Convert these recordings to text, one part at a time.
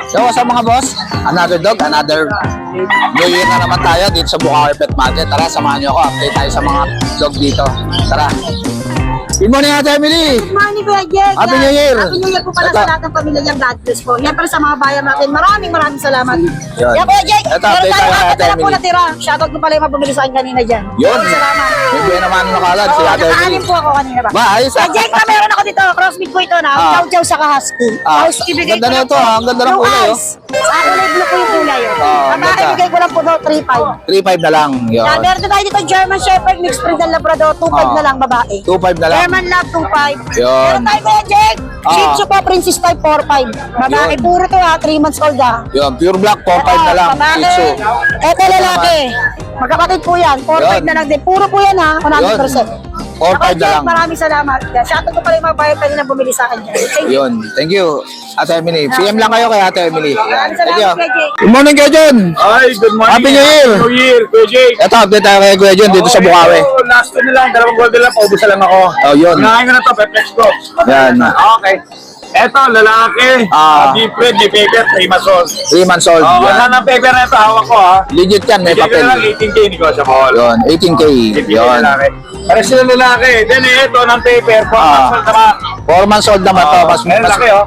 So sa mga boss, another dog, another New Year na naman tayo dito sa Bukawi Pet Market. Tara, samahan nyo ako. Update tayo sa mga dog dito. Tara. Good morning, Ate Emily. Good morning, Kuya Jake. Happy New Year. Happy New Year po pala sa lahat ng pamilya niyang God bless po. Yan para sa mga bayan natin. Maraming salamat. Yun. Yan, Kuya Jake. Ito, Meron update tayo tayo kay apat Ate na lang po Emily. natira. Shoutout ko pala yung mabumili sa akin kanina dyan. Yun. Salamat. May buhay naman na kalad si Oo, Ate Emily. nakaanin po ako kanina ba? Ba, ayos Kuya Jake, meron ako dito. Crossbreed ko ito na. Chow-chow sa husky. Tapos ibigay Ganda ko na lang ito, po. Ang ganda ng Blue kulay, eyes. Sa kulay blue ko yung kulay. ganda. Ibigay ko lang po 3.5. 3.5 na lang. Yun. Yan, meron din tayo dito German Shepherd, mixed breed ng Labrador, 2.5 na lang babae. 2.5 na lang. German Lab, 2.5. Yun. Meron tayo Kuya Jake. Shih Tzu po, Princess type, 4.5. Babae, Yun. puro to ha, 3 months old ha. Yun, pure black, 4.5 na lang. Babae. Shih Tzu. Eto lalaki. Magkapatid po yan, 4.5 Yun. na lang din. Puro po yan ha, 100%. 4.5 na lang. Maraming salamat. Shoutout ko pala yung mga bayan kanina bumili sa akin dyan. Thank you. Yun. Thank you, Ate Emily. PM lang kayo kay Ate Emily. Maraming Thank you. salamat Kuya Jake. Good morning, Kuya John. Ay, good morning. Happy New Year. Happy New Year, Kuya Jake. Ito, update tayo kay Kuya John dito sa Bukawi. Oh, last two na lang, dalawang golden lang, paubos na lang ako. Oh, yun. Unahin ko na to, peplex ko. Yan. Okay. Eto, lalaki. Deep red, di paper, 3 months old. 3 months old. Oh, Yan. wala ng paper na ito, hawak ko ha. Legit yan, may Bigyan ko na lang papel. 18K, negotiable. Yun, 18K. 18K Yun. lalaki. Para sila lalaki. Then ito ng paper, 4 months old naman. 4 months old naman to. Mas, May laki oh.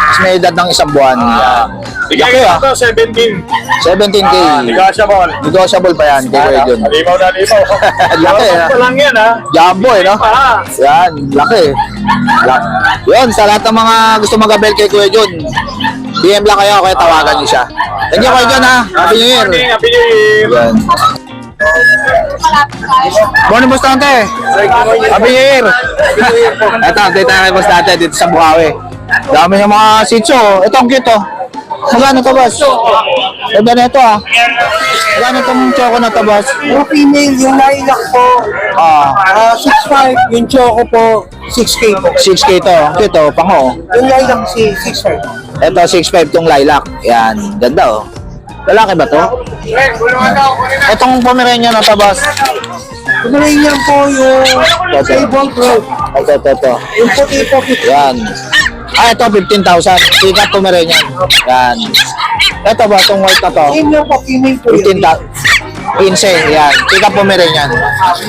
mas may edad ng isang buwan. Yan. Bigyan ko Laki, na ito, 17. 17K. Negotiable. Negotiable pa yan, kay Kuya John. Limaw na limaw. Laki, ha? pa lang yan ha. Jumbo eh, no? Pa. Yan, laki. Yun, sa lahat ng mga gusto mag-abel kay Kuya John, PM lang kayo, kaya tawagan niyo siya. Thank you, Kuya John, ha? Happy New Year. Morning, Happy New Year. Yan. Morning, Boss Tante. Happy New Year. Ito, update tayo kay Boss Tante dito sa Bukawi. Dami ng mga sitso. Ito, ang cute, oh. Magkano to, boss? Ganda na ito, ah. Magkano itong choco na to, boss? Yung female, yung lilac po, 6'5", yung choco po, 6K po. 6K to. Ang cute, oh. Pango, oh. Yung lilac, 6'5". Ito, 6'5 tong lilac. Yan. Ganda, oh. Lalaki ba to? Itong Pomeranian na to, boss. Pomeranian po yung table throat. Ito. Yung puti po, Yan. Ito, 15,000. Sikat Pomeranian. Yan. Ito ba, itong white na to? same lang po, female po yun. 15,000. Yan. Sikat Pomeranian.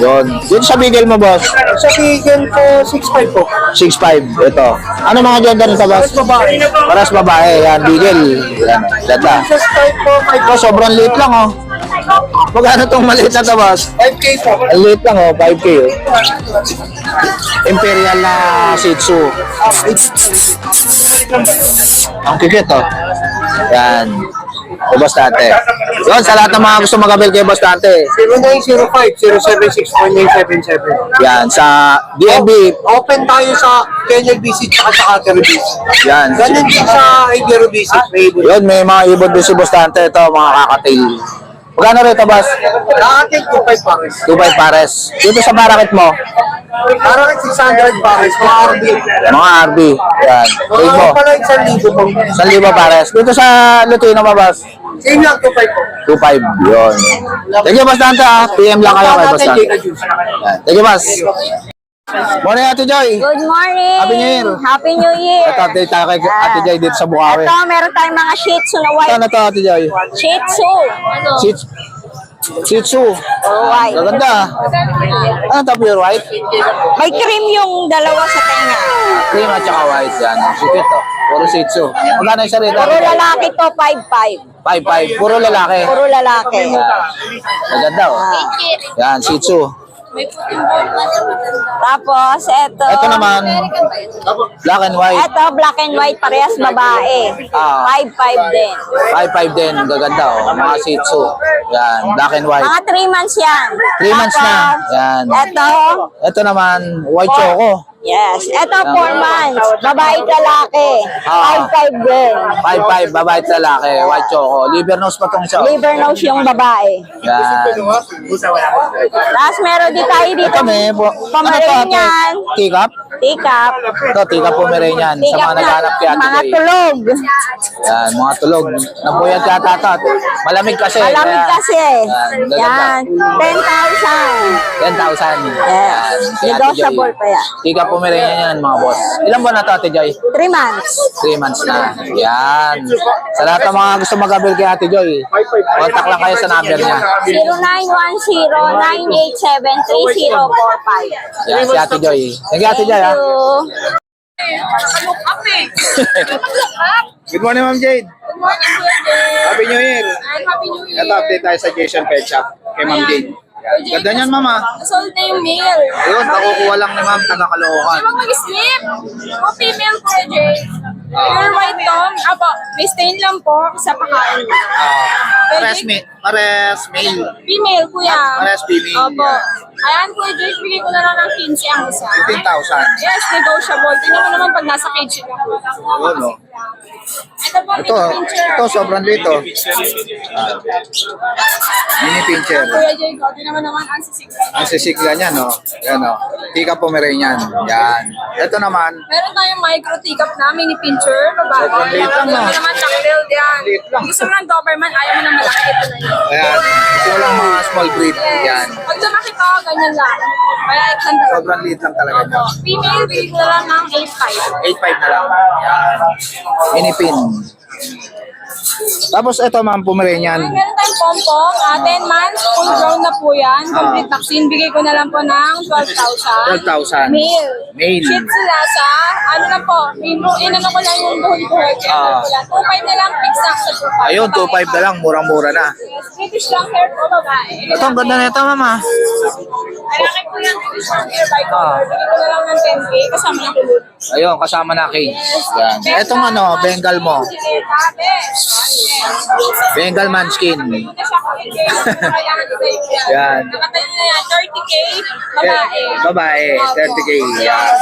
Yun. Yun sa bigel mo, boss. Sa vegan po, 6'5 po. 6'5. Ito. Ano mga gender nito, boss? Babae. Paras babae. Yan, bigel. Yan. Ganda. Princess type po, Ito, sobrang liit lang, oh. Magkano itong maliit na to, boss? 5K po. Ang liit lang, oh. 5K, oh. Imperial na Shih Tzu. Ang cute, oh. Yan. Kay Boss Tante. Yun, sa lahat ng mga gusto mag-abel kay Boss Tante. 0905-076-1977. Yan, sa DNB. Open tayo sa Kennel Visit at sa Catero Visit. Yan. Ganun din sa Ibero Visit. May ibon. Yun, may mga ibon din si Boss Tante. Ito, mga kakatail. Magkano rito, boss? Ating 2.5 pares. 2.5 pares. Dito sa barakit mo, Parang 600 pares, mga RB. mga RB. Yan. Rate mo. Mga pala 1,000 po. 1,000 pares. Dito sa Lutino mo, boss? Same lang, 2.5 po. 2.5. Yun. Thank you, Boss Tante, ha? PM lang kayo kay Boss Tante. Yan. Thank you, Boss. Morning, Ate Joy. Good morning. Happy New Year. Happy New Year. Ito, update tayo kay Ate Joy dito sa Bukawi. Ito, meron tayong mga Shih Tzu na white. Ano to, Ate Joy? Shih Tzu. Shih Tzu. White. Maganda. Ano to, pure white? May cream yung dalawa sa tenga. Cream at saka white. Yan. Sikit to. Puro Shih Tzu. Magkano yung sarili? Puro lalaki to, 5'5". 5'5". Puro lalaki. Puro lalaki. Maganda, oh. Yan, Shih Tzu. Tapos, Ito naman, black and white. Ito, black and white, parehas babae. 5'5 din. 5'5 din. Gaganda, oh. Mga Shih Tzu. Yan, black and white. Mga 3 months yan. 3 months na. Yan. Ito, Ito naman, white choco. yes. Ito, 4 months. Babae at lalaki. 5'5 din. 5'5", babae at lalaki, white choco. Liver nose pa tong isa. Liver nose yung babae. Yan. Tapos meron din tayo dito. Ito may, Pomeranian. Teacup? Teacup. Ito, teacup Pomeranian. Sa Teacup mga naghanap kay Ate mga Joy. tulog. Yan, mga tulog. Nabuyat yata ito. Malamig kasi. Malamig kaya- kasi. Yan, Yan. gaganda. 10,000. 10,000. Yes. Yan, kay Ate Joy. Negotiable pa yan. Teacup Pomeranian yan mga boss. Ilan ba na to, Ate Joy? 3 months. 3 months na. Yan. Sa lahat ng mga gusto mag-avail kay Ate Joy, contact lang kayo sa number niya. 0910-987-3045. Yan, si Ate Joy. Thank you, Ate Joy, ha? Good morning, Ma'am Jade. Good morning, Kuya Jay. Happy New Year. And Happy New Year. Ito, update tayo sa Jason Pet Shop kay Ma'am Jade. Ganda niyan, Mama. Sold na yung male. Ayun, nakukuha lang ni Ma'am, taga-Caloocan. Ano mag-sleep? O female, Kuya Jay. Pure white tom. Apo, may stain lang po sa pakain. Pares male. Female, Kuya. Pares female. Opo. Ayan, Kuya Jay, bigay ko na lang ng 15 ang isa. 15,000. Yes, negotiable. Tingnan mo naman pag nasa cage lang. Ayun, no? Ito po, Ito, sobrang lito. Mini pincher. Kuya Jay, tingnan mo naman ang sisig. Ang sisigla niya, no? Yan, no? Tika Pomeranian. Yan. Ito naman, Meron tayong micro teacup na, mini pincher, babae. Sobrang liit lang, Gusto mo no? naman chocolate yan. Liit lang. Gusto mo ng Doberman, ayaw mo ng malaki, ito na yun. ayan. Ito lang mga small breed. Yan. Pag lumaki to, ganyan lang. Kaya ikanda. Sobrang liit lang talaga niya. Opo. Female, bigay ko na lang ng 8.5. 8.5 na lang. Yan. Mini pin. Tapos ito, Ma'am Pomeranian. Meron tayong pompong, 10 months, full grown na po yan. Complete vaccine, bigay ko na lang po ng 12,000. 12,000. Male. Male. Shih Tzu Lhasa, ano lang po, inano ko lang yung buhol-buhol. 2.5 na lang, fix up sa 2.5. Ayun, 2.5 na lang. Murang-mura na. Yes, British long hair po, babae. Ito, ang ganda na ito, Mama. Alaki po yung British long hair by color. Bigay ko na lang ng 10K, kasama ng kulot. Ayun, kasama na cage. Yan. Itong ano, Bengal mo. Bengal Munchkin. Yan. Nakatayo na yan, 30K, babae. Babae, 30K. Yan.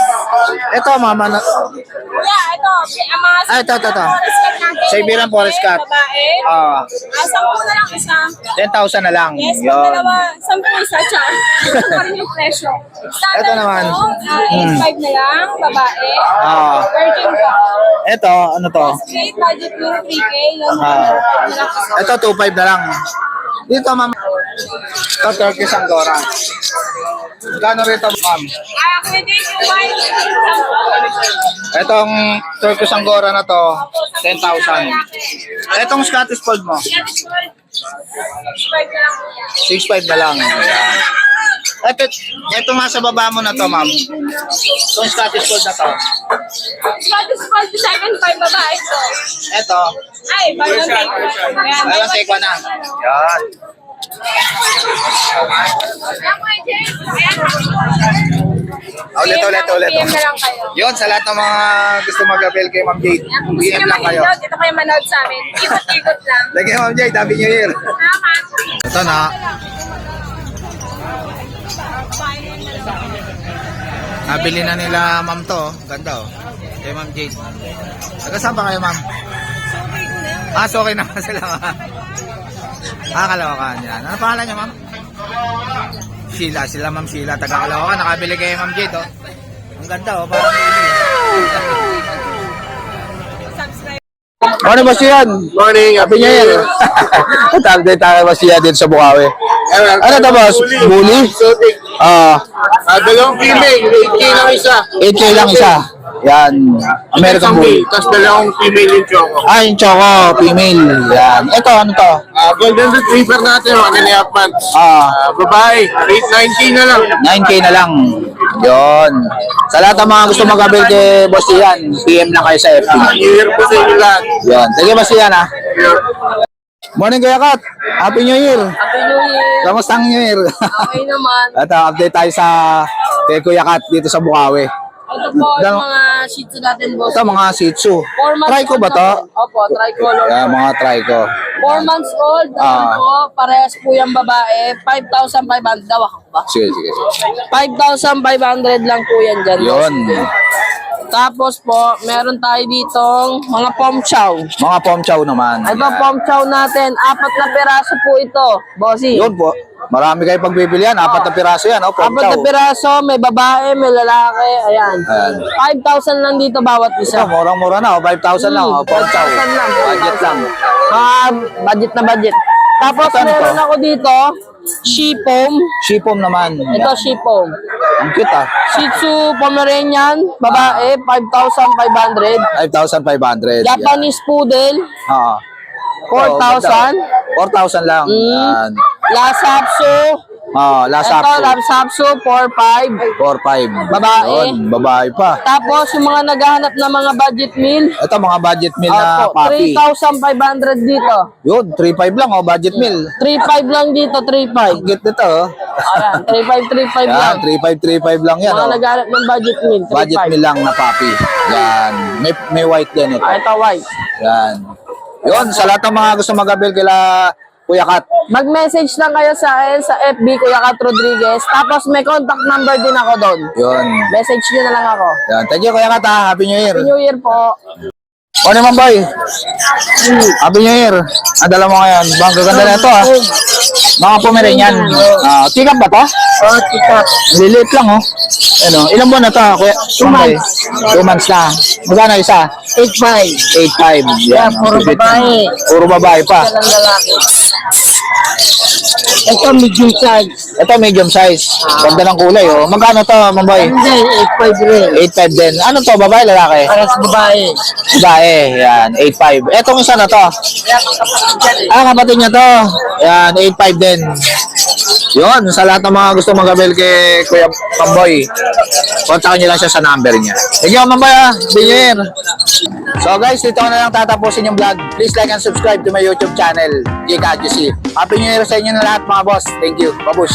Ito, Mama. Kuya, ito, ang mga Ito. Forest cat natin. Siberian Forest Cat. Babae. Ah, 10 na lang isa. 10,000 na lang. Yes, Yun. pag dalawa, 10 isa, char. Ito pa rin yung presyo. Standard Ito naman. po, 8.5 na lang, babae. Ah. Virgin po. Ito, ano to? Straight, budget yung 3K. Yung Ah. 5 na lang. Ito, 2.5 na lang. Dito, Ma'am. Ito, Turkish Angora. Gano rito, Ma'am? Kuya Jay, yung white. Itong Turkish Angora na to, 10,000. Itong Scottish Fold mo, 5 na lang po yan. 6.5 na lang. Ito nga sa baba mo na to, Ma'am. Itong Scottish Fold na to. Scottish Fold, 7.5 babae po. Ito, Ay, bagong take. Ayan, alam sa ikwa na. Yan. Ayan, Kuya Jay. Ayan, Ulit. PM na lang kayo. Yun, sa lahat ng mga gusto mag-avail kay Ma'am Jade, Ayan, kung gusto PM nyo lang kayo. mag-inod, ito kayo manood sa amin. Ikot-ikot lang. Lagyan Ma'am Jade, Happy New Year. Salamat. Ito na. Nabili na nila Ma'am to. Ganda oh. Kay Ma'am Jade. Taga saan ba kayo, Ma'am? So okay naman sila. Kalawakan yan. Ano pangalan niya, Ma'am? Sila Ma'am Sheila. Taga Kalawakan. Nakabili kay Ma'am Jade oh. Ang ganda oh. Parang Morning, Boss Ian. Morning, Happy New Year. Update tayo, Boss Ian, dito sa Bukawi. Ano to, Boss? Bully? Dalawang female, 8K lang isa. 8K lang isa. Yan. American Bully. Tapos dalawang female yung choco. Yung choco, female. Yan. Ito, ano to? Golden Retriever natin, 1.5 months. Babae, 9K na lang. 9K na lang. Yon. Sa lahat ng mga gusto mag-avail kay Boss Ian, PM lang kayo sa FB. New Year po sa inyo lahat. Yon. Sige, Boss Ian, ha? Morning, Kuya Kat. Happy New Year. Happy New Year. Kamusta ang New Year? Okay naman. Ito, update tayo sa kay Kuya Kat dito sa Bukawi. Ito po yung mga shih tzu natin, boss. Ito, mga Shih Tzu. 4 months Try ko old ba na to? po. Opo, tricolor. Yan, mga try ko. 4 months old, naman po, parehas po yung babae, 5,500 daw ako ba? Sige. 5,500 lang po yan dyan. Yun. Tapos po, meron tayo ditong mga pom chow. Mga pom chow naman. Ito, Yan. pom chow natin, 4 na piraso po ito, bossy. Yun po. Marami kayo pagbibilihan. 4 na piraso yan. Oh, pom 4 chow. na piraso, may babae, may lalaki, ayan. Ayan. 5,000 lang dito bawat Ito, isa. murang-mura na. 5,000 lang. Oh, pom chow. 5,000 lang. Budget lang. Budget na budget. Tapos Ito, ano meron to? ako dito, Shipom. Shipom naman. Ito, Shipom. Ang cute ah. Shih Tzu Pomeranian, babae, 5,500. 5,500. Japanese Poodle, Oo. 4,000. 4,000 lang. Yan. Lhasa Apso. Last Ito, up. Lhasa Apso, 4,500. 4,500. Babae. Yun, babae pa. Tapos yung mga naghahanap ng mga budget meal, Ito mga budget meal na opo, puppy. 3,500 dito. Yun, 3,500 lang oh, budget meal. 3,500 lang dito, 3,500. Ang cute nito oh. Ayan, 3,500 Yan, lang. 3,500 lang yan Mga oh. naghahanap ng budget meal, 3,500. Budget meal lang na puppy. Yan. May white din ito. Ito, white. Yan. Yun, sa lahat ng mga gusto mag-avail kila Kuya Kat. Mag-message lang kayo sa akin sa FB, Kuya Kat Rodriguez. Tapos may contact number din ako doon. Yun. Message nyo na lang ako. Yan. Thank you Kuya Kat ha. Happy New Year. Happy New Year po. O naman boy. Happy New Year. Adala mo ngayon. Bang gaganda na ito ah. Mga Pomeranian. Tikap ba to? Oh, tikap. Lilit lang oh. Ano, ilang buwan na to, Kuya? 2 months. 2 months na. Magkano isa? 8,500. 8,500. Yan. puro ang bibit babae. niya. Puro babae pa. Walang lalaki. Ito, medium size. Ito medium size. Ganda ng kulay oh. Magkano to, Mamboy? Hindi, 8,500 rin. 8,500 din. Ano to, babae, lalaki? Para sa babae. Babae. Yan, 8,500. Etong isa na to. Kapatid niya to. Yan, 8,500 din. Yun, sa lahat ng mga gusto mag-avail kay Kuya Mamboy, kontakin niyo lang siya sa number niya. Thank you, Mamboy ah. Happy New Year. So guys, dito ko na lang tatapusin yung vlog. Please like and subscribe to my YouTube channel, GCadjuC. Happy New Year sa inyo na lahat mga boss. Thank you. Babush.